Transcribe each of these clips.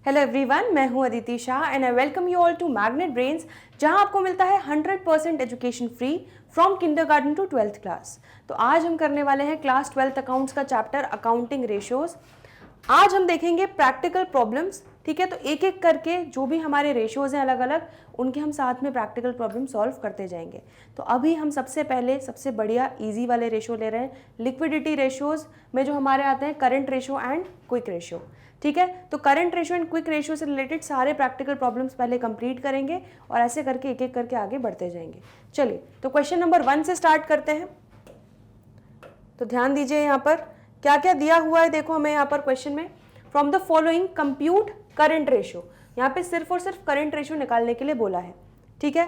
Hello everyone, मैं हूं Aditi Shah and I welcome you all to magnet brains, जहां आपको मिलता है 100% education free from kindergarten to 12th class. तो आज हम करने वाले हैं क्लास 12th अकाउंट्स का चैप्टर अकाउंटिंग रेशियोज। आज हम देखेंगे प्रैक्टिकल प्रॉब्लम्स, ठीक है। तो एक एक करके जो भी हमारे रेशियोज हैं अलग अलग, उनके हम साथ में प्रैक्टिकल प्रॉब्लम सॉल्व करते जाएंगे। तो अभी हम सबसे पहले सबसे बढ़िया इजी वाले रेशियो ले रहे हैं, लिक्विडिटी रेशियोज में जो हमारे आते हैं current ratio and quick ratio, ठीक है। तो current ratio and quick ratio से रिलेटेड सारे प्रैक्टिकल प्रॉब्लम्स पहले कंप्लीट करेंगे और ऐसे करके एक एक करके आगे बढ़ते जाएंगे। चलिए, तो क्वेश्चन नंबर 1 से स्टार्ट करते हैं। तो ध्यान दीजिए यहाँ पर क्या क्या दिया हुआ है। देखो हमें यहाँ पर क्वेश्चन में from the following compute current ratio, यहाँ पे सिर्फ और सिर्फ करंट रेशियो निकालने के लिए बोला है, ठीक है।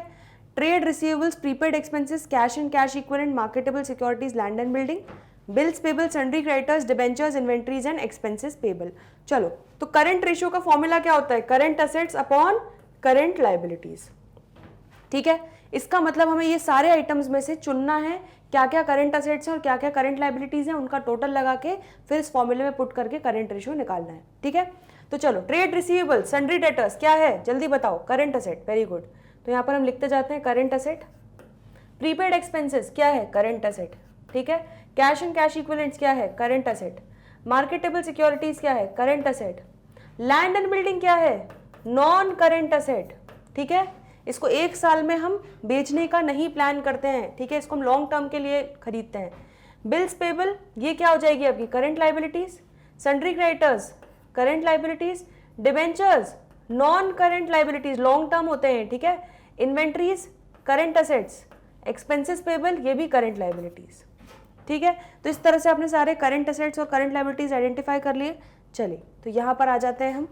Trade receivables, prepaid expenses, cash and cash equivalent, marketable securities, land and building, bills payable, sundry creditors, debentures, inventories and expenses payable. चलो, तो करंट रेशियो का फॉर्मूला क्या होता है? Current assets upon current liabilities, ठीक है। इसका मतलब हमें ये सारे आइटम्स में से चुनना है क्या क्या करंट असेट्स हैं और क्या क्या करंट लायबिलिटीज हैं, उनका टोटल लगा के फिर इस फॉर्मूले में पुट करके करंट रेशियो निकालना है, ठीक है। तो चलो, ट्रेड रिसीवेबल, सन्ड्री डेटर्स क्या है जल्दी बताओ? Current asset, very good. तो यहाँ पर हम लिखते जाते हैं करंट असेट। प्रीपेड एक्सपेंसेस क्या है? करंट असेट, ठीक है। कैश एंड कैश इक्विवेलेंट्स क्या है? Current asset. मार्केटेबल सिक्योरिटीज क्या है? Current asset. Land and building क्या है? नॉन करंट असेट, ठीक है। इसको एक साल में हम बेचने का नहीं प्लान करते हैं, ठीक है। इसको हम लॉन्ग टर्म के लिए खरीदते हैं। बिल्स पेबल ये क्या हो जाएगी आपकी? Current liabilities. Sundry creditors current liabilities. Debentures non current liabilities, long term होते हैं, ठीक है। Inventories current assets. Expenses payable ये भी करंट लायबिलिटीज, ठीक है। तो इस तरह से आपने सारे करंट असेट्स और करंट लायबिलिटीज आइडेंटिफाई कर लिए। चलिए, तो यहाँ पर आ जाते हैं हम।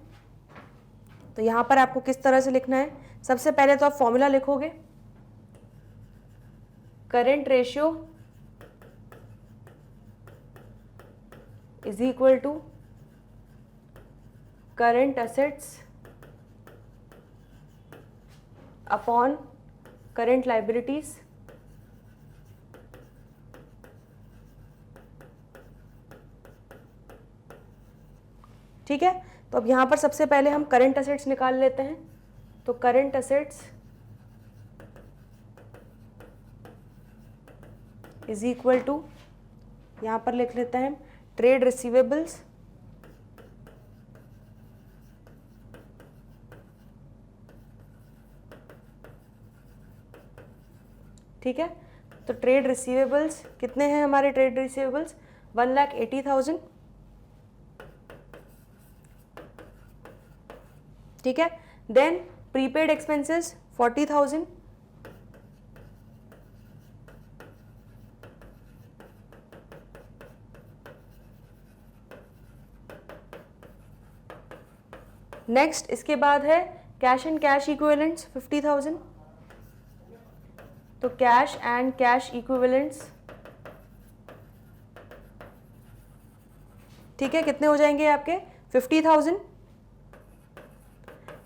तो यहाँ पर आपको किस तरह से लिखना है? सबसे पहले तो आप फॉर्मूला लिखोगे, current ratio is equal to current assets upon current liabilities, ठीक है। तो अब यहाँ पर सबसे पहले हम करंट असेट्स निकाल लेते हैं। तो current assets is equal to, यहाँ पर लिख लेते हैं ट्रेड रिसीवेबल्स ठीक है। तो ट्रेड रिसीवेबल्स कितने हैं हमारे? ट्रेड रिसीवेबल्स 1,80,000, ठीक है। देन प्रीपेड एक्सपेंसेस 40,000, नेक्स्ट इसके बाद है कैश एंड कैश इक्विवेलेंट्स 50,000। तो कैश एंड कैश इक्विवेलेंट्स, ठीक है, कितने हो जाएंगे आपके? 50,000।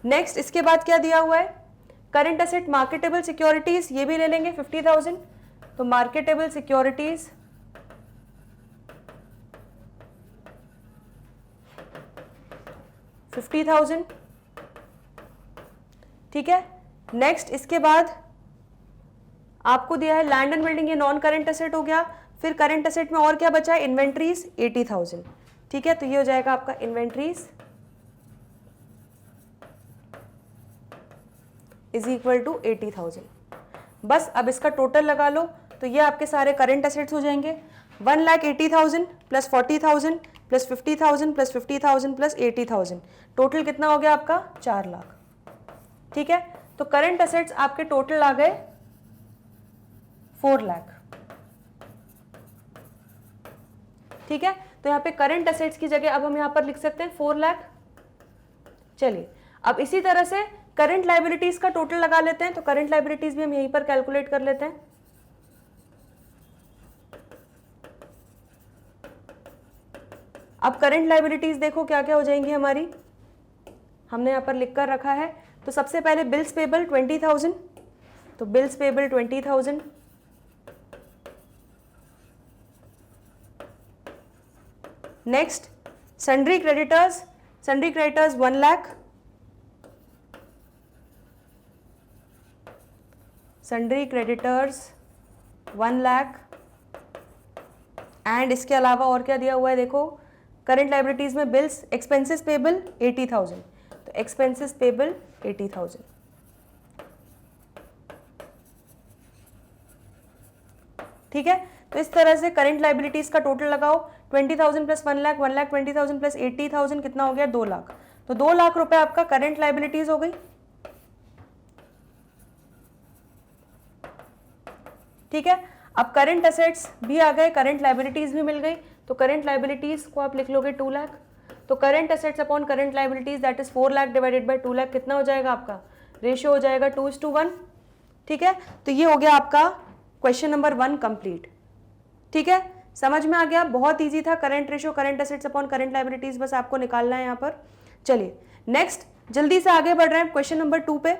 नेक्स्ट इसके बाद क्या दिया हुआ है? करंट असेट मार्केटेबल सिक्योरिटीज, ये भी ले लेंगे 50,000। तो मार्केटेबल सिक्योरिटीज 50,000, ठीक है। नेक्स्ट इसके बाद आपको दिया है लैंड एंड बिल्डिंग, ये नॉन करंट असेट हो गया। फिर करंट असेट में और क्या बचा है? इन्वेंट्रीज 80,000, ठीक है। तो ये हो जाएगा आपका इन्वेंट्रीज इज इक्वल टू 80,000। बस अब इसका टोटल लगा लो, तो ये आपके सारे करंट असेट्स हो जाएंगे। 1,80,000 plus 40,000 plus 50,000 plus 50,000 plus 80,000, total कितना हो गया आपका? 4 लाख, ठीक है। तो करंट असेट्स आपके टोटल आ गए 4 लाख, ठीक है। तो यहाँ पे करंट असेट्स की जगह अब हम यहाँ पर लिख सकते हैं 4 लाख। चलिए, अब इसी तरह से करंट लायबिलिटीज का टोटल लगा लेते हैं। तो करंट लायबिलिटीज भी हम यहीं पर कैलकुलेट कर लेते हैं। अब करंट लायबिलिटीज देखो क्या क्या हो जाएंगी हमारी, हमने यहाँ पर लिख कर रखा है। तो सबसे पहले बिल्स पेबल 20,000, तो bills payable 20,000। Next sundry creditors 1 lakh, sundry creditors 1 lakh, and इसके अलावा और क्या दिया हुआ है देखो, करंट लाइबिलिटीज में बिल्स, एक्सपेंसेस पेबल 80,000, तो एक्सपेंसेस पेबल 80,000। ठीक है, तो इस तरह से करंट लाइबिलिटीज का टोटल लगाओ, 20,000 प्लस 1 लाख, 1,20,000 प्लस 80,000 कितना हो गया, 2 लाख। तो 2 लाख रुपए आपका करंट लाइबिलिटीज हो गई। ठीक है, अब करंट असेट्स भी आ गए, करंट लाइबिलिटीज भी मिल गई, तो करंट लाइबिलिटीज को आप लिख लोगे 2 लाख। तो current assets upon current liabilities that is 4 lakh divided by 2 lakh कितना हो जाएगा आपका, रेशियो हो जाएगा 2:1। ठीक है, तो ये हो गया आपका क्वेश्चन नंबर 1 कंप्लीट। ठीक है, समझ में आ गया, बहुत इजी था, current ratio current assets upon current liabilities बस आपको निकालना है यहाँ पर। चलिए नेक्स्ट जल्दी से आगे बढ़ रहे हैं क्वेश्चन नंबर 2 पे।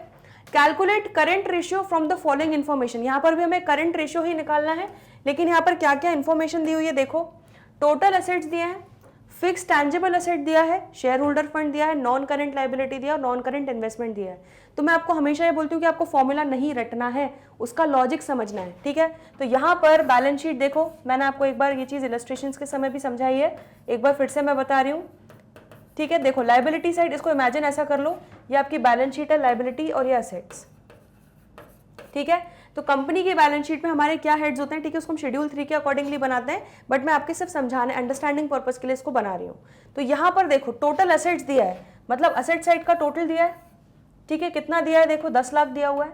Calculate current ratio from the following information. यहाँ पर भी हमें करंट रेशियो ही निकालना है, लेकिन यहाँ पर क्या क्या इन्फॉर्मेशन दी हुई है देखो, टोटल एसेट्स दिए हैं, फिक्स टैंजिबल एसेट दिया है, शेयर होल्डर फंड दिया है, नॉन करंट लाइबिलिटी दिया और नॉन करंट इन्वेस्टमेंट दिया है। तो मैं आपको हमेशा ये बोलती हूँ कि आपको फॉर्मूला नहीं रटना है, उसका लॉजिक समझना है। ठीक है, तो यहाँ पर बैलेंस शीट देखो, मैंने आपको एक बार ये चीज़ इलस्ट्रेशंस के समय भी समझाई है, एक बार फिर से मैं बता रही हूँ। ठीक है, देखो लाइबिलिटी साइड, इसको इमेजिन ऐसा कर लो, ये आपकी बैलेंस शीट है, लाइबिलिटी और ये असेट्स। ठीक है, तो कंपनी की बैलेंस शीट में हमारे क्या हेड्स होते हैं, ठीक है, उसको हम शेड्यूल 3 के अकॉर्डिंगली बनाते हैं, बट मैं आपके सिर्फ समझाने अंडरस्टैंडिंग पर्पस के लिए इसको बना रही हूँ। तो यहाँ पर देखो टोटल एसेट्स दिया है, मतलब असेट साइड का टोटल दिया है। ठीक है, कितना दिया है देखो, 10 लाख दिया हुआ है।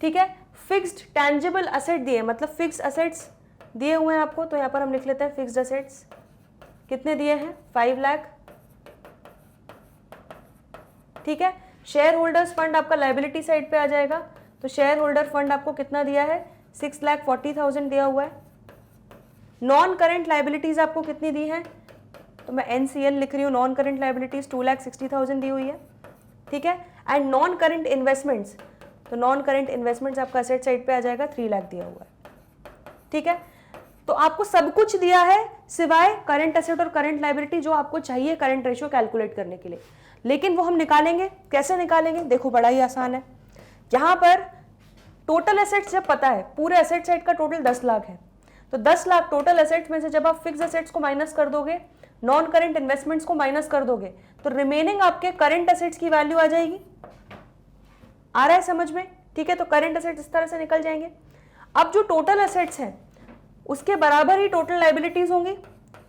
ठीक है, फिक्स्ड टैंजिबल असेट दिए, मतलब फिक्स्ड असेट्स दिए हुए हैं आपको, तो यहाँ पर हम लिख लेते हैं फिक्स्ड असेट्स कितने दिए हैं, 5 लाख। ठीक है, शेयर होल्डर्स फंड आपका लाइबिलिटी साइड पे आ जाएगा, तो शेयर होल्डर फंड आपको कितना दिया है, 6,40,000 दिया हुआ है। नॉन करंट लाइबिलिटीज आपको कितनी दी है, तो मैं NCL लिख रही हूँ, नॉन करंट लाइबिलिटीज 2,60,000 दी हुई है। ठीक है, एंड नॉन करंट इन्वेस्टमेंट्स, तो नॉन करंट इन्वेस्टमेंट्स आपका असेट साइड पे आ जाएगा, 3 लाख दिया हुआ है। ठीक है, तो आपको सब कुछ दिया है सिवाय करंट एसेट और करंट लाइबिलिटी जो आपको चाहिए करंट रेशियो कैलकुलेट करने के लिए, लेकिन वो हम निकालेंगे, कैसे निकालेंगे देखो, बड़ा ही आसान है। यहाँ पर टोटल एसेट्स जब पता है, पूरे एसेट साइड का टोटल 10 लाख है, तो 10 लाख टोटल एसेट्स में से जब आप फिक्स एसेट्स को माइनस कर दोगे, नॉन करंट इन्वेस्टमेंट्स को माइनस कर दोगे, तो रिमेनिंग आपके करंट एसेट्स की वैल्यू आ जाएगी। आ रहा है समझ में? ठीक है, तो करंट एसेट्स इस तरह से निकल जाएंगे। अब जो टोटल एसेट्स हैं उसके बराबर ही टोटल लाइबिलिटीज होंगी।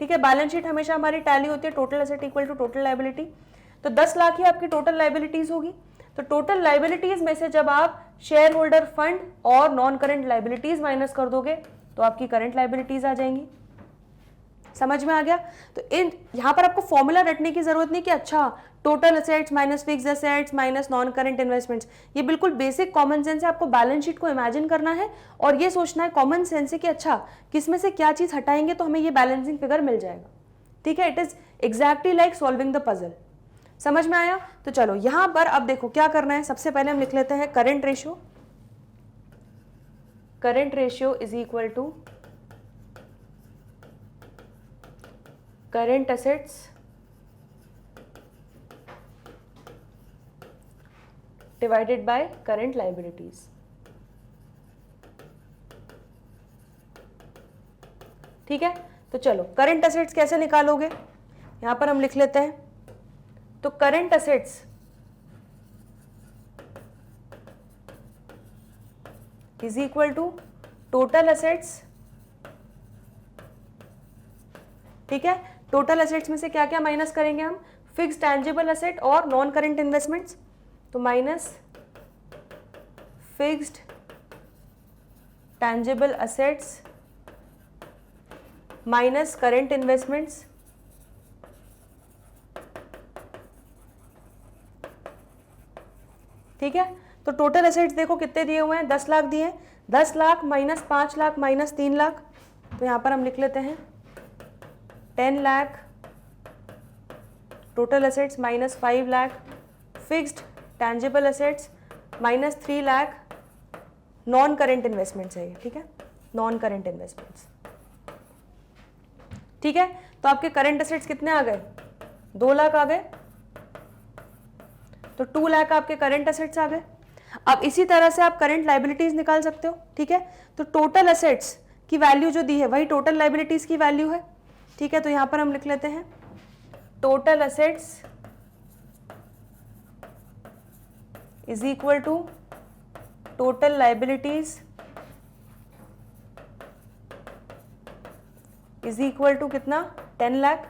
ठीक है, बैलेंस शीट हमेशा हमारी टैली होती है, total asset equal to total liability, तो 10 लाख ही आपकी टोटल लाइबिलिटीज होगी। तो टोटल लाइबिलिटीज में से जब आप शेयर होल्डर फंड और नॉन करंट लाइबिलिटीज माइनस कर दोगे तो आपकी करंट लाइबिलिटीज आ जाएंगी। समझ में आ गया? तो इन यहाँ पर आपको फॉर्मूला रटने की जरूरत नहीं कि अच्छा total assets minus fixed assets minus non current investments, ये बिल्कुल बेसिक कॉमन सेंस है। आपको बैलेंस शीट को इमेजिन करना है और ये सोचना है कॉमन सेंस है कि अच्छा किसमें से क्या चीज हटाएंगे तो हमें ये बैलेंसिंग फिगर मिल जाएगा। ठीक है, it is exactly like solving the puzzle. समझ में आया? तो चलो यहां पर अब देखो क्या करना है। सबसे पहले हम लिख लेते हैं current ratio. Current ratio is equal to current assets divided by current liabilities. ठीक है, तो चलो करंट एसेट्स कैसे निकालोगे, यहां पर हम लिख लेते हैं। तो current assets is equal to total assets. ठीक है, टोटल एसेट्स में से क्या क्या माइनस करेंगे हम, फिक्स टैंजिबल एसेट और नॉन करंट इन्वेस्टमेंट्स, तो minus fixed tangible assets minus current investments, ठीक है। तो टोटल एसेट्स देखो कितने दिए हुए हैं, 10 लाख दिए हैं, 10 लाख माइनस 5 लाख माइनस 3 लाख, तो यहां पर हम लिख लेते हैं 10 lakh total assets minus 5 lakh fixed tangible assets minus 3 lakh non current investments है ये। ठीक है, नॉन करेंट इन्वेस्टमेंट्स। ठीक है, तो आपके करंट एसेट्स कितने आ गए, 2 लाख आ गए, तो 2 लाख आपके करंट एसेट्स आ गए। अब इसी तरह से आप करंट लाइबिलिटीज निकाल सकते हो, ठीक है। तो टोटल असेट्स की वैल्यू जो दी है वही टोटल लाइबिलिटीज की वैल्यू है, ठीक है। तो यहां पर हम लिख लेते हैं total assets is equal to total liabilities is equal to कितना, 10 लाख,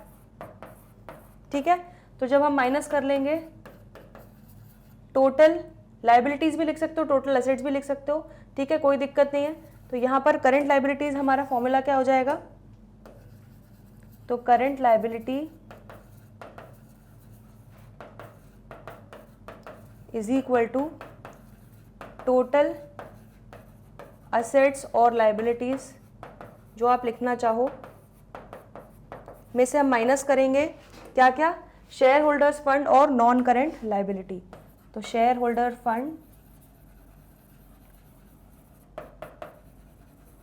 ठीक है। तो जब हम माइनस कर लेंगे, टोटल लाइबिलिटीज भी लिख सकते हो, टोटल एसेट्स भी लिख सकते हो, ठीक है, कोई दिक्कत नहीं है। तो यहां पर करंट लाइबिलिटीज हमारा फॉर्मूला क्या हो जाएगा, तो current liability is equal to total assets और लाइबिलिटीज, जो आप लिखना चाहो, में से हम माइनस करेंगे क्या क्या, शेयर होल्डर्स फंड और नॉन करेंट लाइबिलिटी। तो share holder fund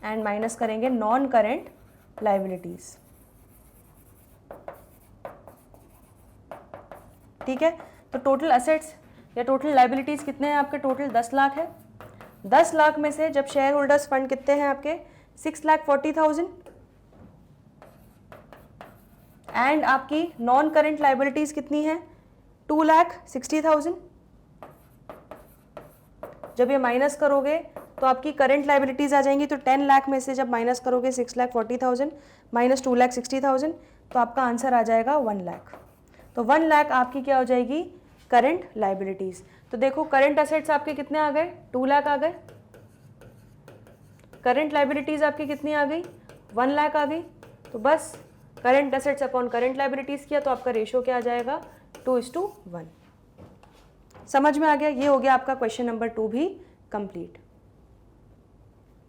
and minus करेंगे नॉन करेंट लाइबिलिटीज, ठीक है। तो टोटल असेट्स या टोटल लाइबिलिटीज कितने हैं आपके, टोटल 10 लाख है। 10 लाख में से जब शेयर होल्डर्स फंड कितने हैं आपके, 6,40,000, एंड आपकी नॉन करेंट लाइबिलिटीज कितनी है, 2,60,000। जब ये माइनस करोगे तो आपकी करंट लाइबिलिटीज आ जाएंगी। तो 10 लाख में से जब माइनस करोगे 6,40,000 माइनस 2,60,000, तो आपका आंसर आ जाएगा 1 लाख। तो 1 लाख आपकी क्या हो जाएगी, करंट लाइबिलिटीज। तो देखो करंट असेट्स आपके कितने आ गए, 2 लाख आ गए, करंट लाइबिलिटीज आपकी कितनी आ गई, 1 लाख आ गई। तो बस current assets upon current liabilities किया तो आपका रेशियो क्या आ जाएगा, 2:1। समझ में आ गया, ये हो गया आपका क्वेश्चन नंबर 2 भी कंप्लीट,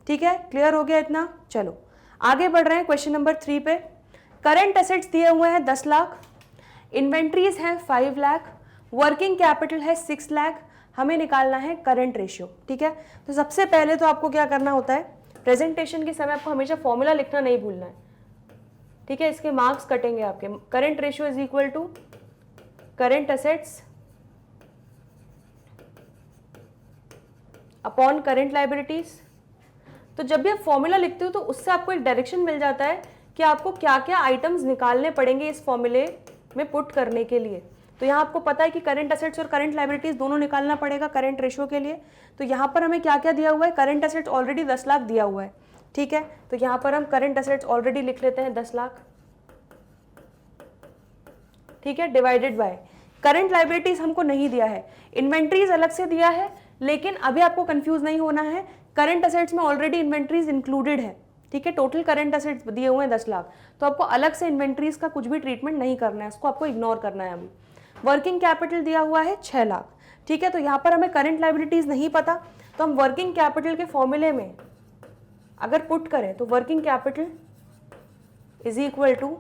ठीक है, क्लियर हो गया इतना। चलो आगे बढ़ रहे हैं क्वेश्चन नंबर 3 पे। करंट असेट्स दिए हुए हैं 10 लाख, इन्वेंट्रीज है 5 लाख, वर्किंग कैपिटल है 6 लाख, हमें निकालना है करंट रेशियो, ठीक है। तो सबसे पहले तो आपको क्या करना होता है, प्रेजेंटेशन के समय आपको हमेशा फॉर्मूला लिखना नहीं भूलना है, ठीक है, इसके मार्क्स कटेंगे आपके। Current ratio is equal to current assets upon current liabilities. तो जब भी आप फॉर्मूला लिखते हो तो उससे आपको एक डायरेक्शन मिल जाता है कि आपको क्या क्या आइटम्स निकालने पड़ेंगे इस फॉर्मूले में पुट करने के लिए। तो यहाँ आपको पता है कि करंट असेट्स और करंट लाइबिलिटीज दोनों निकालना पड़ेगा करंट रेशियो के लिए। तो यहाँ पर हमें क्या क्या दिया हुआ है, करंट असेट्स ऑलरेडी 10 लाख दिया हुआ है, ठीक है। तो यहाँ पर हम करंट असेट्स ऑलरेडी लिख लेते हैं 10 लाख, ठीक है, डिवाइडेड बाय करंट लाइबिलिटीज हमको नहीं दिया है, इन्वेंट्रीज अलग से दिया है, लेकिन अभी आपको कंफ्यूज नहीं होना है, करंट असेट्स में ऑलरेडी इन्वेंट्रीज इंक्लूडेड है, ठीक है। टोटल करंट असेट्स दिए हुए हैं 10 लाख, तो आपको अलग से इन्वेंट्रीज का कुछ भी ट्रीटमेंट नहीं करना है, उसको आपको इग्नोर करना है अभी। वर्किंग कैपिटल दिया हुआ है 6 लाख, ठीक है। तो यहाँ पर हमें करंट लाइबिलिटीज नहीं पता, तो हम वर्किंग कैपिटल के फॉर्मूले में अगर पुट करें तो working capital is equal to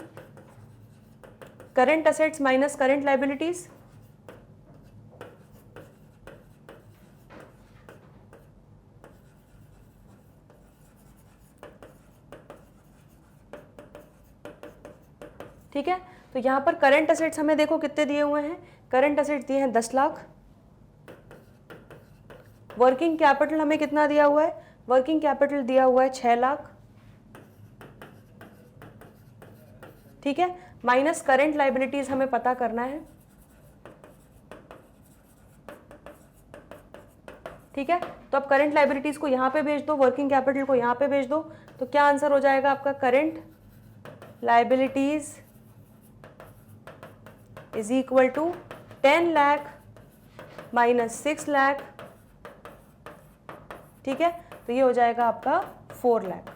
current assets minus current liabilities, ठीक है। तो यहां पर करंट असेट्स हमें देखो कितने दिए हुए हैं, करंट असेट्स दिए हैं 10 लाख, वर्किंग कैपिटल हमें कितना दिया हुआ है, वर्किंग कैपिटल दिया हुआ है 6 लाख, ठीक है, माइनस करंट लाइबिलिटीज हमें पता करना है, ठीक है। तो अब करंट लाइबिलिटीज को यहां पे भेज दो, वर्किंग कैपिटल को यहां पे भेज दो, तो क्या आंसर हो जाएगा आपका, current liabilities is equal to 10 lakh minus 6 lakh, ठीक है। तो ये हो जाएगा आपका 4 लाख।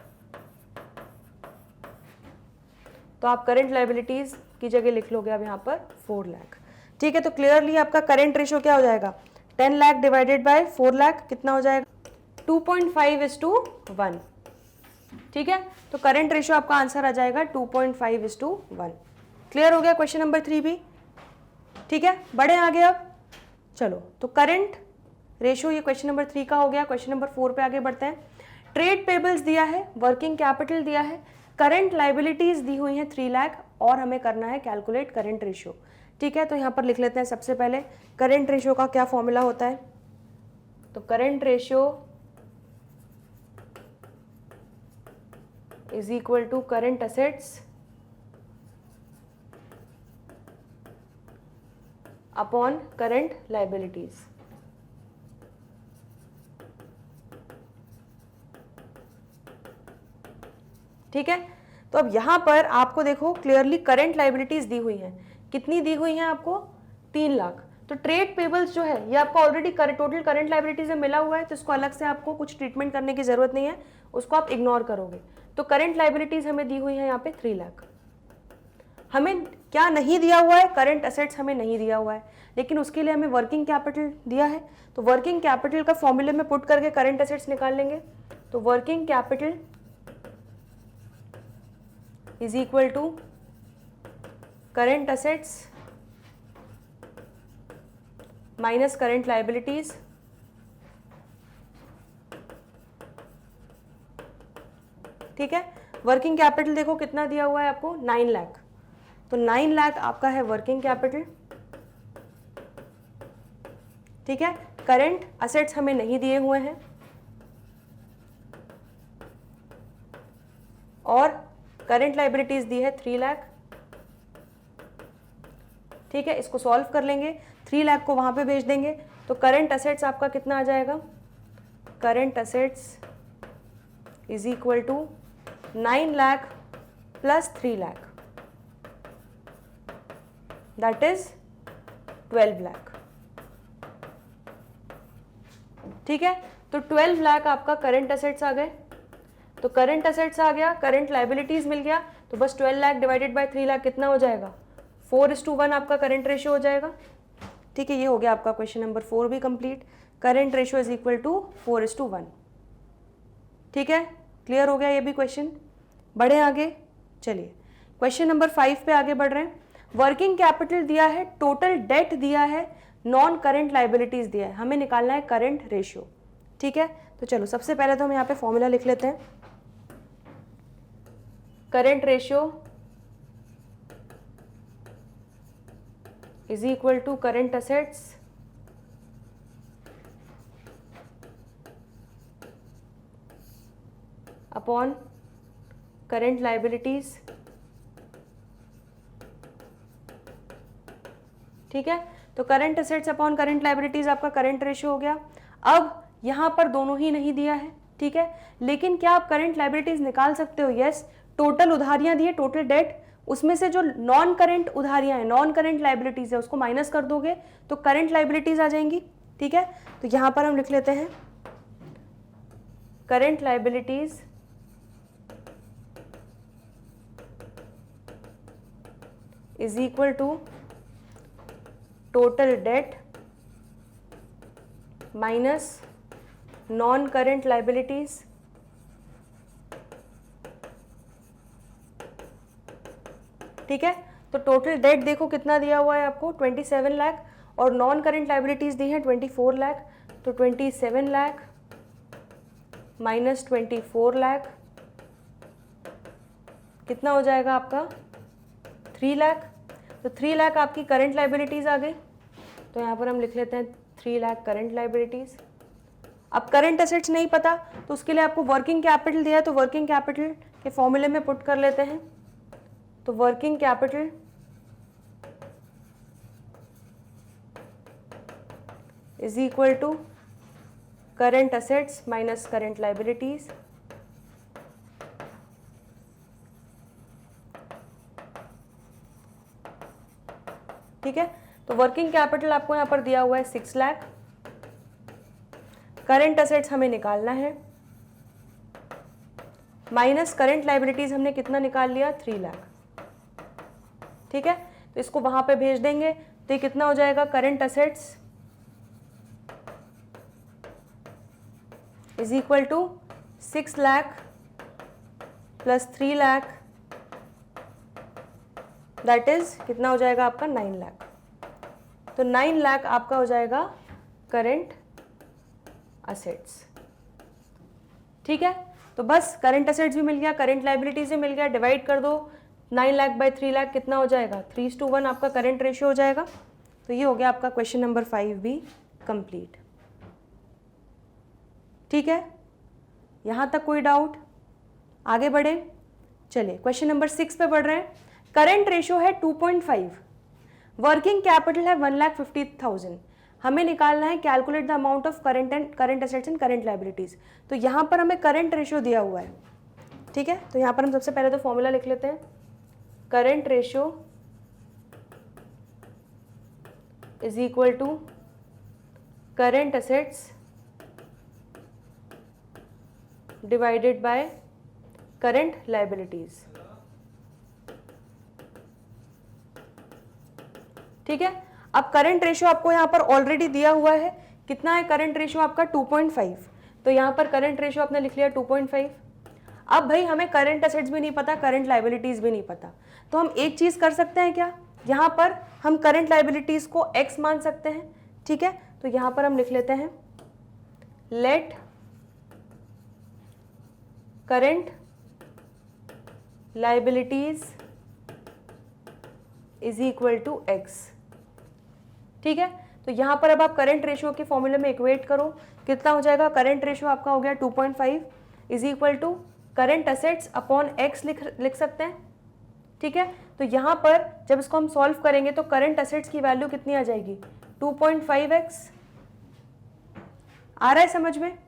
तो आप करंट लाइबिलिटीज की जगह लिख लोगे अब यहाँ पर 4 लाख, ठीक है। तो क्लियरली आपका करंट रेशियो क्या हो जाएगा, 10 लाख डिवाइडेड बाय 4 लाख कितना हो जाएगा, 2.5:1, ठीक है। तो करंट रेशियो आपका आंसर आ जाएगा 2.5:1। क्लियर हो गया क्वेश्चन नंबर 3 भी, ठीक है। बढ़े आगे अब, चलो तो करंट रेशियो ये क्वेश्चन नंबर 3 का हो गया। क्वेश्चन नंबर 4 पे आगे बढ़ते हैं। ट्रेड पेबल्स दिया है, वर्किंग कैपिटल दिया है, करंट लाइबिलिटीज दी हुई हैं 3 लाख, और हमें करना है कैलकुलेट करंट रेशियो, ठीक है। तो यहाँ पर लिख लेते हैं सबसे पहले करंट रेशियो का क्या फॉर्मूला होता है, तो current ratio is equal to current assets upon current liabilities. ठीक है, तो अब यहां पर आपको देखो क्लियरली करंट लाइबिलिटीज दी हुई हैं। कितनी दी हुई हैं आपको? 3 लाख। तो ट्रेड पेबल्स जो है ये आपको ऑलरेडी टोटल करंट लाइबिलिटीज में मिला हुआ है, तो इसको अलग से आपको कुछ ट्रीटमेंट करने की जरूरत नहीं है, उसको आप इग्नोर करोगे। तो करंट लाइबिलिटीज हमें दी हुई है यहाँ पे 3 लाख। हमें क्या नहीं दिया हुआ है? करंट असेट्स हमें नहीं दिया हुआ है, लेकिन उसके लिए हमें वर्किंग कैपिटल दिया है। तो वर्किंग कैपिटल का फॉर्मूले में पुट करके करंट असेट्स निकाल लेंगे। तो working capital is equal to current assets minus current liabilities ठीक है। वर्किंग कैपिटल देखो कितना दिया हुआ है आपको? 9 लाख। तो 9 लाख आपका है वर्किंग कैपिटल। ठीक है, करंट असेट्स हमें नहीं दिए हुए हैं और करंट लाइबिलिटीज दी है 3 लाख। ठीक है, इसको सॉल्व कर लेंगे, 3 लाख को वहां पे भेज देंगे, तो करंट असेट्स आपका कितना आ जाएगा? Current assets is equal to 9 lakh plus 3 lakh, that is 12 lakh. ठीक है, तो 12 लाख आपका करंट असेट्स आ गए। तो करंट असेट्स आ गया, करंट लाइबिलिटीज मिल गया, तो बस 12 लाख डिवाइडेड बाय 3 लाख कितना हो जाएगा? 4:1 आपका करंट रेशियो हो जाएगा। ठीक है, ये हो गया आपका क्वेश्चन नंबर 4 भी complete. Current ratio is equal to 4:1। ठीक है, क्लियर हो गया ये भी क्वेश्चन। बढ़े आगे, चलिए क्वेश्चन नंबर 5 पे आगे बढ़ रहे हैं। वर्किंग कैपिटल दिया है, टोटल डेट दिया है, नॉन करंट लाइबिलिटीज दिया है, हमें निकालना है करंट रेशियो। ठीक है, तो चलो सबसे पहले तो हम यहाँ पे फॉर्मूला लिख लेते हैं। Current ratio is equal to current assets upon current liabilities. ठीक है, तो current assets upon current liabilities आपका करंट रेशियो हो गया। अब यहां पर दोनों ही नहीं दिया है, ठीक है, लेकिन क्या आप करंट लाइबिलिटीज निकाल सकते हो? यस, टोटल उधारियां दी है, टोटल डेट, उसमें से जो नॉन करंट उधारियां हैं, नॉन करंट लाइबिलिटीज है, उसको माइनस कर दोगे तो करंट लाइबिलिटीज आ जाएंगी। ठीक है, तो यहां पर हम लिख लेते हैं current liabilities is equal to total debt minus non current liabilities. ठीक है, तो टोटल डेट देखो कितना दिया हुआ है आपको? 27 लाख, और नॉन करंट लाइबिलिटीज दी है 24 लाख। तो 27 लाख माइनस 24 लाख कितना हो जाएगा आपका? 3 लाख। तो 3 लाख आपकी करंट लाइबिलिटीज आ गई, तो यहाँ पर हम लिख लेते हैं 3 लाख करंट लाइबिलिटीज। अब करंट असेट्स नहीं पता, तो उसके लिए आपको वर्किंग कैपिटल दिया है, तो वर्किंग कैपिटल के फॉर्मूले में पुट कर लेते हैं। तो working capital is equal to current assets minus current liabilities. ठीक है, तो वर्किंग कैपिटल आपको यहां पर दिया हुआ है 6 लाख, करंट असेट्स हमें निकालना है, माइनस करंट लाइबिलिटीज हमने कितना निकाल लिया? 3 लाख। ठीक है, तो इसको वहां पे भेज देंगे, तो ये कितना हो जाएगा? Current assets is equal to 6 lakh plus 3 lakh, that is कितना हो जाएगा आपका? 9 लाख। तो 9 लाख आपका हो जाएगा करंट असेट्स। ठीक है, तो बस करंट असेट्स भी मिल गया, करंट लाइबिलिटीज भी मिल गया, डिवाइड कर दो 9 लाख बाय 3 लाख कितना हो जाएगा? 3:1 आपका करंट रेशियो हो जाएगा। तो ये हो गया आपका क्वेश्चन नंबर 5 भी कंप्लीट। ठीक है, यहाँ तक कोई डाउट? आगे बढ़े, चलिए क्वेश्चन नंबर 6 पे बढ़ रहे हैं। करंट रेशियो है 2.5, वर्किंग कैपिटल है 1,50,000, हमें निकालना है calculate the amount of current assets and current liabilities. तो यहाँ पर हमें करंट रेशियो दिया हुआ है, ठीक है, तो यहाँ पर हम सबसे पहले तो फॉर्मूला लिख लेते हैं, current ratio is equal to current assets divided by current liabilities. ठीक है, अब करंट रेशियो आपको यहाँ पर ऑलरेडी दिया हुआ है, कितना है करंट रेशियो आपका 2.5, तो यहाँ पर करंट रेशियो आपने लिख लिया 2.5। अब भाई हमें करंट एसेट्स भी नहीं पता, करंट लाइबिलिटीज भी नहीं पता, तो हम एक चीज कर सकते हैं क्या, यहाँ पर हम करंट लाइबिलिटीज को x मान सकते हैं। ठीक है, तो यहाँ पर हम लिख लेते हैं let current liabilities is equal to x। ठीक है, तो यहां पर अब आप करंट रेशियो के फॉर्मूले में इक्वेट करो, कितना हो जाएगा, करंट रेशियो आपका हो गया 2.5 is equal to current assets upon x लिख सकते हैं। ठीक है, तो यहां पर जब इसको हम सॉल्व करेंगे तो करंट एसेट्स की वैल्यू कितनी आ जाएगी, 2.5x। आ रहा है समझ में?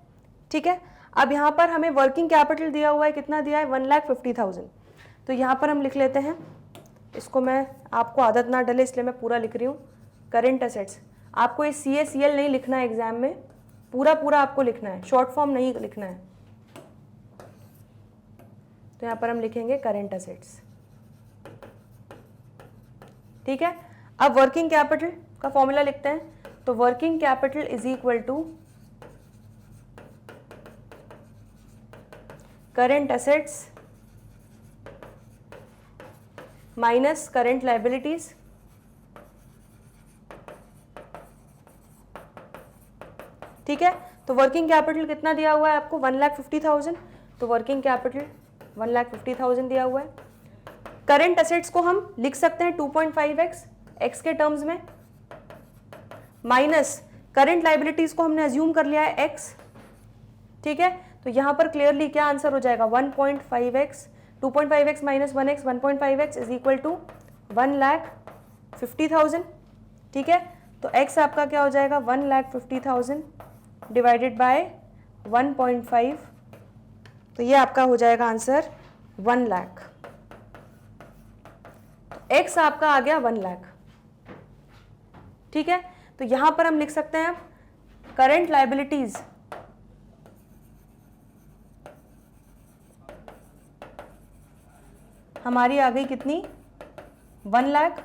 ठीक है, अब यहां पर हमें वर्किंग कैपिटल दिया हुआ है, कितना दिया है, 1,50,000, तो यहां पर हम लिख लेते हैं, इसको मैं आपको आदत ना डले इसलिए मैं पूरा लिख रही हूँ, करंट एसेट्स। आपको ये CACL नहीं लिखना है एग्जाम में, पूरा पूरा आपको लिखना है, शॉर्ट फॉर्म नहीं लिखना है। तो यहाँ पर हम लिखेंगे करंट एसेट्स। ठीक है, अब वर्किंग कैपिटल का फॉर्मूला लिखते हैं, तो working capital is equal to current assets minus current liabilities. ठीक है, तो वर्किंग कैपिटल कितना दिया हुआ है आपको, 1,50,000, तो वर्किंग कैपिटल 1,50,000 दिया हुआ है। करंट एसेट्स को हम लिख सकते हैं 2.5x x के टर्म्स में, माइनस करंट लाइबिलिटीज को हमने अज्यूम कर लिया है x। ठीक है, तो यहां पर क्लियरली क्या आंसर हो जाएगा, 1.5x, 2.5x minus 1x, 1.5x is equal to 1,50,000। ठीक है, तो x आपका क्या हो जाएगा, 1,50,000 डिवाइडेड बाय 1.5, तो ये आपका हो जाएगा आंसर 1 लाख। x आपका आ गया 1 लाख। ठीक है, तो यहां पर हम लिख सकते हैं करंट लाइबिलिटीज हमारी आ गई कितनी, 1 लाख।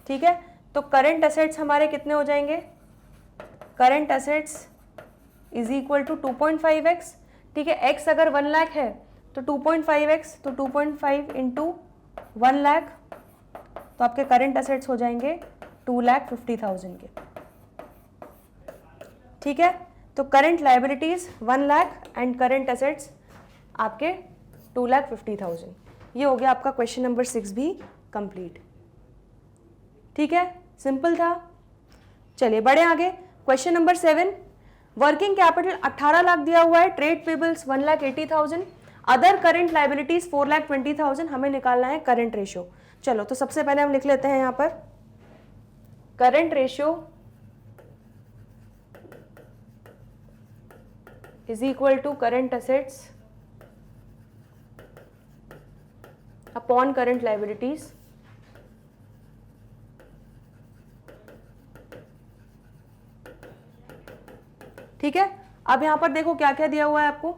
ठीक है, तो करंट एसेट्स हमारे कितने हो जाएंगे, current assets is equal to 2.5x। ठीक है, x अगर 1 लाख है तो 2.5x, तो 2.5 इंटू 1 लाख, तो आपके करंट एसेट्स हो जाएंगे 2,50,000 के। ठीक है, तो current liabilities 1 lakh and current assets आपके 2,50,000। ये हो गया आपका क्वेश्चन नंबर 6 भी कंप्लीट। ठीक है, सिंपल था। चलिए बढ़े आगे, question number 7, working capital 18 lakh दिया हुआ है, trade payables 1,80,000, other current liabilities 4,20,000, हमें निकालना है करंट रेशियो। चलो तो सबसे पहले हम लिख लेते हैं यहाँ पर current ratio is equal to current assets upon current liabilities. ठीक है, अब यहां पर देखो क्या क्या दिया हुआ है आपको,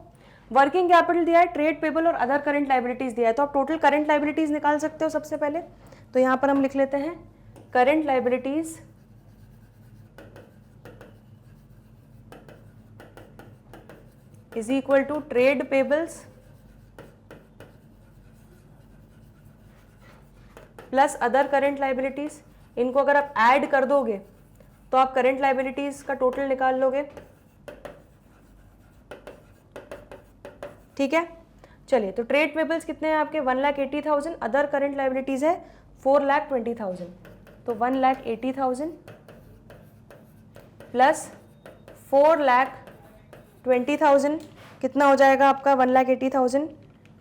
वर्किंग कैपिटल दिया है, ट्रेड पेबल और अदर करंट लाइबिलिटीज दिया है, तो आप टोटल करंट लाइबिलिटीज निकाल सकते हो सबसे पहले। तो यहां पर हम लिख लेते हैं current liabilities is equal to trade payables plus other current liabilities. इनको अगर आप ऐड कर दोगे तो आप करंट लाइबिलिटीज का टोटल निकाल लोगे। ठीक है, चलिए तो ट्रेड पेबल्स कितने हैं आपके, 1,80,000, अदर करंट लाइबिलिटीज है 4,20,000, तो 1,80,000 प्लस 4,20,000 कितना हो जाएगा आपका 1,80,000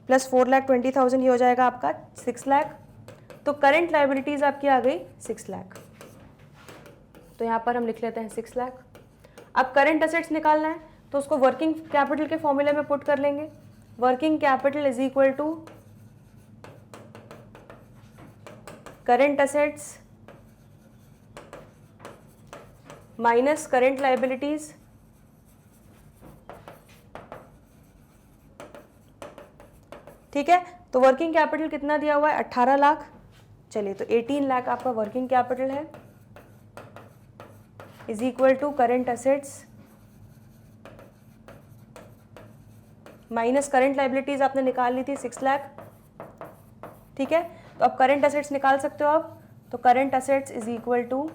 प्लस 4,20,000 ये हो जाएगा आपका 6 लाख। तो करंट लाइबिलिटीज आपकी आ गई 6 लाख। तो यहाँ पर हम लिख लेते हैं 6 लाख। अब करंट असेट्स निकालना है तो उसको वर्किंग कैपिटल के फॉर्मूले में पुट कर लेंगे। Working capital is equal to current assets minus current liabilities ठीक है। तो वर्किंग कैपिटल कितना दिया हुआ है 18 लाख। चलिए तो 18 लाख आपका वर्किंग कैपिटल है is equal to current assets minus current liabilities आपने निकाल ली थी 6 लाख। ठीक है, तो अब करंट असेट्स निकाल सकते हो आप। तो current assets is equal to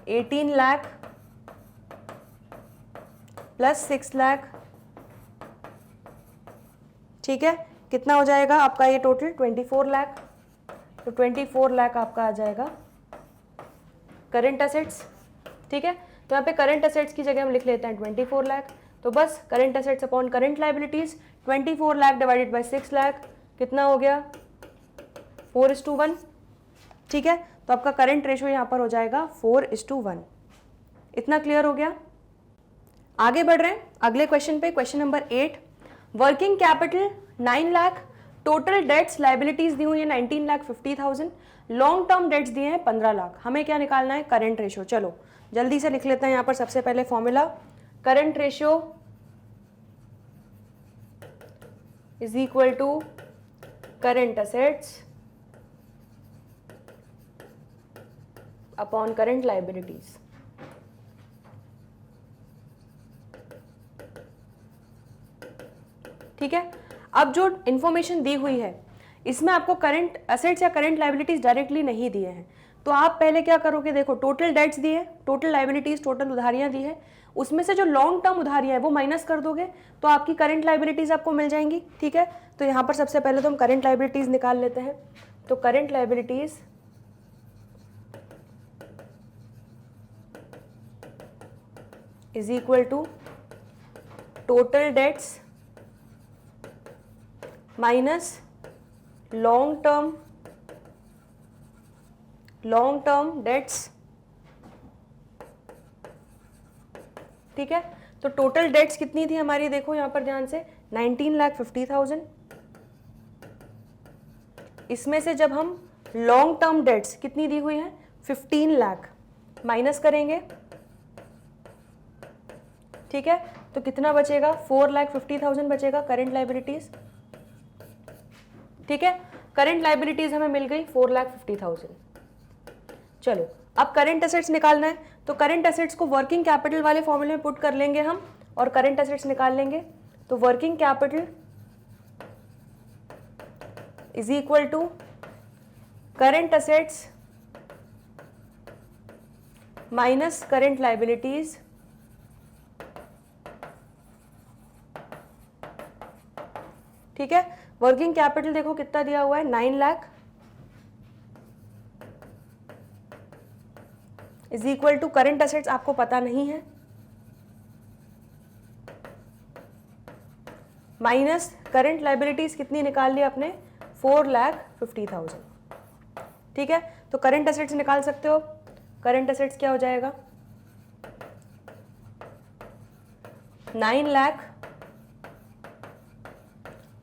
18 lakh plus 6 lakh. ठीक है, कितना हो जाएगा आपका ये टोटल 24 लाख। तो 24 लाख आपका आ जाएगा करंट असेट्स। ठीक है, तो यहाँ पे करंट असेट्स की जगह हम लिख लेते हैं 24 लाख। तो बस current assets upon current liabilities 24 lakh divided by 6 lakh कितना हो गया 4:1। ठीक है, तो आपका करंट रेशो यहाँ पर हो जाएगा 4:1। इतना क्लियर हो गया। आगे बढ़ रहे हैं अगले क्वेश्चन पे, question number 8। Working capital 9 lakh, total debts liabilities दी हुई है 19,50,000, लॉन्ग टर्म डेट्स दिए हैं 15 लाख। हमें क्या निकालना है करंट रेशो। चलो जल्दी से लिख लेते हैं यहाँ पर सबसे पहले formula. Current ratio is equal to current assets upon current liabilities. ठीक है, अब जो इंफॉर्मेशन दी हुई है इसमें आपको करंट असेट्स या करंट लाइबिलिटीज डायरेक्टली नहीं दिए हैं। तो आप पहले क्या करोगे, देखो टोटल डेट्स दी है, टोटल लाइबिलिटीज, टोटल उधारियां दी है, उसमें से जो लॉन्ग टर्म उधारियां है वो माइनस कर दोगे तो आपकी करंट लाइबिलिटीज आपको मिल जाएंगी। ठीक है, तो यहाँ पर सबसे पहले तो हम करंट लाइबिलिटीज निकाल लेते हैं। तो current liabilities is equal to total debts minus long term debts. ठीक है, तो टोटल डेट्स कितनी थी हमारी, देखो यहां पर ध्यान से 19,50,000। इसमें से जब हम लॉन्ग टर्म डेट्स कितनी दी हुई है 15 लाख माइनस करेंगे। ठीक है, तो कितना बचेगा 4,50,000 बचेगा करंट लाइबिलिटीज। ठीक है, करंट लाइबिलिटीज हमें मिल गई 4,50,000। चलो अब करंट असेट्स निकालना है तो करंट असेट्स को वर्किंग कैपिटल वाले फॉर्मूले में पुट कर लेंगे हम और करंट असेट्स निकाल लेंगे। तो working capital is equal to current assets minus current liabilities ठीक है, वर्किंग कैपिटल देखो कितना दिया हुआ है 9 lakh is equal to current assets आपको पता नहीं है माइनस करंट लाइबिलिटीज कितनी निकाल ली आपने 4,50,000। ठीक है, तो करंट असेट्स निकाल सकते हो। करंट असेट्स क्या हो जाएगा 9 लाख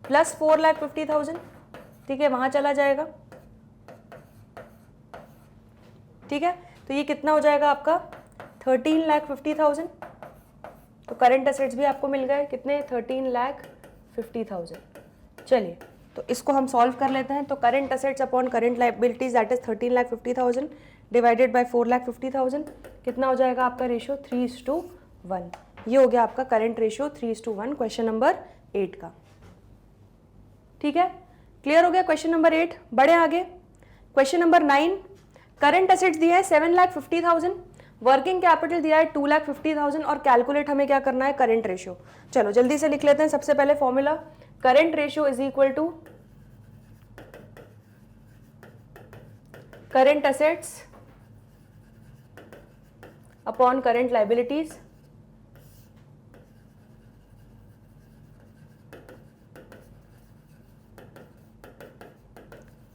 प्लस 4,50,000। ठीक है, वहां चला जाएगा। ठीक है, तो ये कितना हो जाएगा आपका 13,50,000। तो करंट असेट्स भी आपको मिल गए कितने 13,50,000। चलिए तो इसको हम सॉल्व कर लेते हैं। तो current assets upon current liabilities that is 13,50,000 divided by 4,50,000 कितना हो जाएगा आपका रेशियो 3:1। ये हो गया आपका करंट रेशियो 3:1 क्वेश्चन नंबर 8 का। ठीक है, क्लियर हो गया क्वेश्चन नंबर 8। बड़े आगे क्वेश्चन नंबर 9। करंट असेट्स दिया है 7,50,000, वर्किंग कैपिटल दिया है 2,50,000 और कैलकुलेट हमें क्या करना है करंट रेशियो। चलो जल्दी से लिख लेते हैं सबसे पहले formula. Current ratio is equal to current assets upon current liabilities,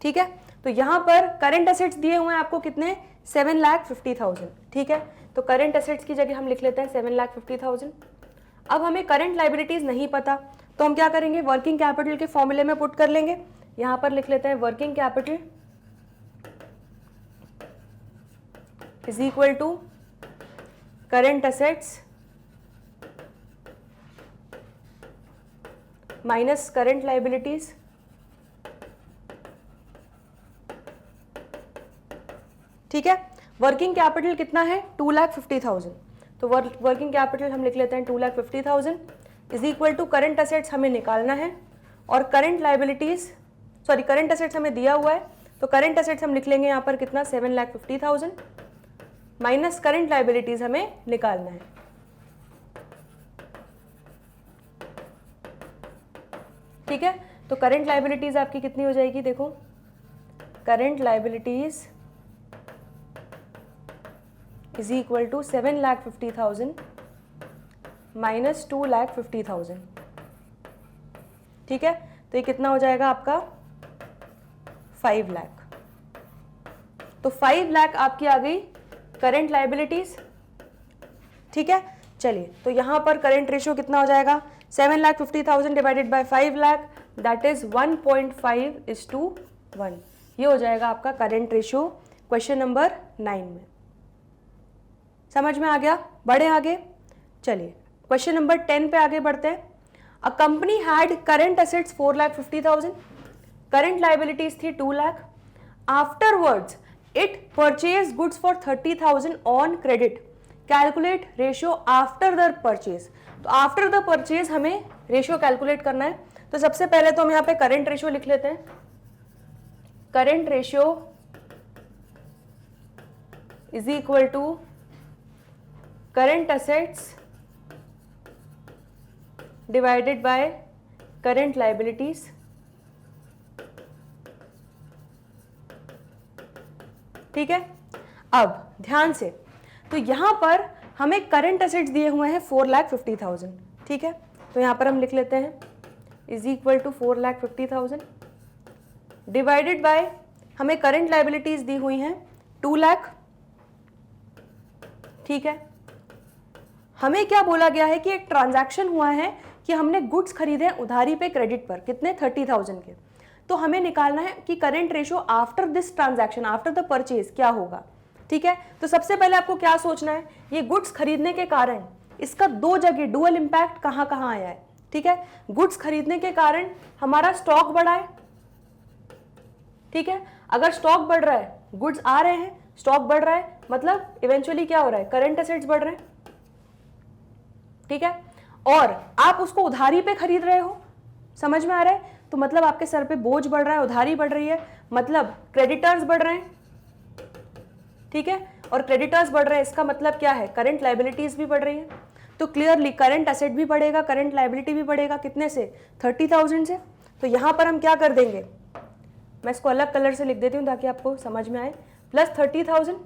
ठीक है। तो यहां पर करंट एसेट्स दिए हुए हैं आपको कितने, 7,50,000, ठीक है। तो करंट एसेट्स की जगह हम लिख लेते हैं 7,50,000। अब हमें करंट लाइबिलिटीज नहीं पता, तो हम क्या करेंगे, वर्किंग कैपिटल के फॉर्मूले में पुट कर लेंगे। यहां पर लिख लेते हैं working capital is equal to current assets minus current liabilities, ठीक है। वर्किंग कैपिटल कितना है, 2,50,000, तो वर्किंग कैपिटल हम लिख लेते हैं 2,50,000 is equal to current assets हमें निकालना है, और करंट लाइबिलिटीज करंट एसेट्स हमें दिया हुआ है, तो करंट एसेट्स हम लिख लेंगे यहाँ पर कितना, 7,50,000 माइनस करंट लाइबिलिटीज हमें निकालना है, ठीक है। तो करंट लाइबिलिटीज आपकी कितनी हो जाएगी, देखो current liabilities is equal to 7,50,000 minus 2,50,000, ठीक है। तो ये कितना हो जाएगा आपका, 5 लाख। तो 5 लाख आपकी आ गई करंट लाइबिलिटीज, ठीक है। चलिए, तो यहां पर करंट रेशियो कितना हो जाएगा, 7,50,000 divided by 5 lakh, that is 1.5:1। ये हो जाएगा आपका करंट रेशियो क्वेश्चन नंबर 9 में। समझ में आ गया, बढ़े आगे। चलिए क्वेश्चन नंबर 10 पे आगे बढ़ते हैं। A company had current assets 4,50,000, current liabilities थी 2 lakh. Afterwards it purchase goods for 30,000 on credit, calculate ratio after the purchase. तो आफ्टर द परचेज हमें रेशियो कैलकुलेट करना है। तो सबसे पहले तो हम यहाँ पे करंट रेशियो लिख लेते हैं। Current ratio is equal to current assets divided by current liabilities, ठीक है। अब ध्यान से, तो यहां पर हमें करंट एसेट्स दिए हुए हैं 4,50,000, ठीक है। तो यहां पर हम लिख लेते हैं is equal to 4,50,000 divided by हमें करंट लाइबिलिटीज दी हुई हैं 2 लाख, ठीक है। हमें क्या बोला गया है कि एक ट्रांजैक्शन हुआ है कि हमने गुड्स खरीदे उधारी पे क्रेडिट पर, कितने, 30,000 के। तो हमें निकालना है कि current ratio after this transaction, after the purchase क्या होगा, ठीक है। तो सबसे पहले आपको क्या सोचना है, ये गुड्स खरीदने के कारण इसका 2 जगह डुअल इंपैक्ट कहां कहां आया है, ठीक है। गुड्स खरीदने के कारण हमारा स्टॉक बढ़ा है, ठीक है। अगर स्टॉक बढ़ रहा है, गुड्स आ रहे हैं, स्टॉक बढ़ रहा है, मतलब इवेंचुअली क्या हो रहा है, करंट एसेट्स बढ़ रहे हैं, ठीक है। और आप उसको उधारी पे खरीद रहे हो, समझ में आ रहा है, तो मतलब आपके सर पे बोझ बढ़ रहा है, उधारी बढ़ रही है, मतलब क्रेडिटर्स बढ़ रहे हैं, ठीक है। और क्रेडिटर्स बढ़ रहे हैं, इसका मतलब क्या है, करंट लाइबिलिटीज भी बढ़ रही है। तो क्लियरली करंट एसेट भी बढ़ेगा, करंट लाइबिलिटी भी बढ़ेगा, कितने से, 30,000 से। तो यहां पर हम क्या कर देंगे, मैं इसको अलग कलर से लिख देती हूं ताकि आपको समझ में आए। प्लस 30,000,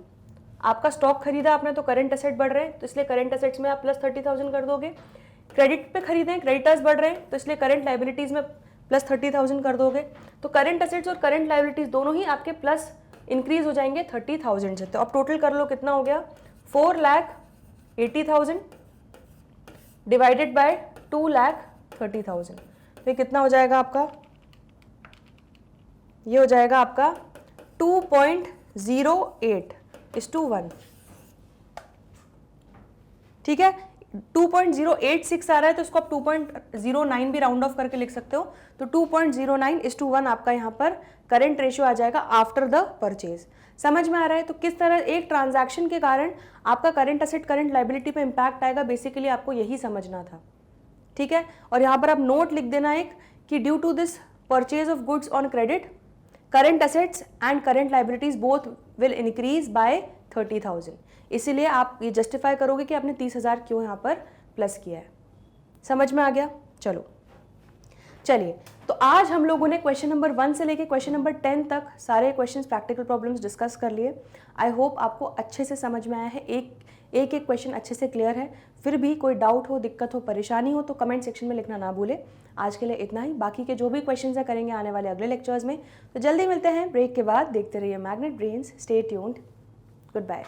आपका स्टॉक खरीदा आपने तो करंट एसेट बढ़ रहे हैं, तो इसलिए करंट एसेट्स में आप प्लस 30,000 कर दोगे। क्रेडिट पे खरीदें, क्रेडिटर्स बढ़ रहे हैं, तो इसलिए करंट लाइबिलिटीज में प्लस 30,000 कर दोगे। तो करंट एसेट्स और करंट लाइबिलिटीज दोनों ही आपके प्लस इंक्रीज हो जाएंगे 30,000 से। तो अब टोटल कर लो कितना हो गया, 4,80,000 डिवाइडेड बाय 2,30,000। तो कितना हो जाएगा आपका, ये हो जाएगा आपका 2.08:1, ठीक है। 2.086 आ रहा है, तो इसको आप 2.09 भी राउंड ऑफ करके लिख सकते हो। तो 2.09:1 आपका यहाँ पर करंट रेशियो आ जाएगा आफ्टर द परचेज। समझ में आ रहा है। तो किस तरह एक ट्रांजैक्शन के कारण आपका करंट एसेट करंट लाइबिलिटी पे इंपैक्ट आएगा, बेसिकली आपको यही समझना था, ठीक है। और यहाँ पर आप नोट लिख देना एक कि due to this purchase of goods on credit, current assets and current liabilities both will increase by 30,000। इसीलिए आप ये जस्टिफाई करोगे कि आपने 30,000 क्यों यहाँ पर प्लस किया है। समझ में आ गया। चलो, चलिए, तो आज हम लोगों ने क्वेश्चन नंबर 1 से लेके क्वेश्चन नंबर 10 तक सारे क्वेश्चंस प्रैक्टिकल प्रॉब्लम्स डिस्कस कर लिए। आई होप आपको अच्छे से समझ में आया है, एक क्वेश्चन अच्छे से क्लियर है। फिर भी कोई डाउट हो, दिक्कत हो, परेशानी हो तो कमेंट सेक्शन में लिखना ना भूले। आज के लिए इतना ही, बाकी के जो भी क्वेश्चंस है करेंगे आने वाले अगले लेक्चर्स में। तो जल्दी मिलते हैं ब्रेक के बाद। देखते रहिए Magnet Brains, stay tuned, good bye.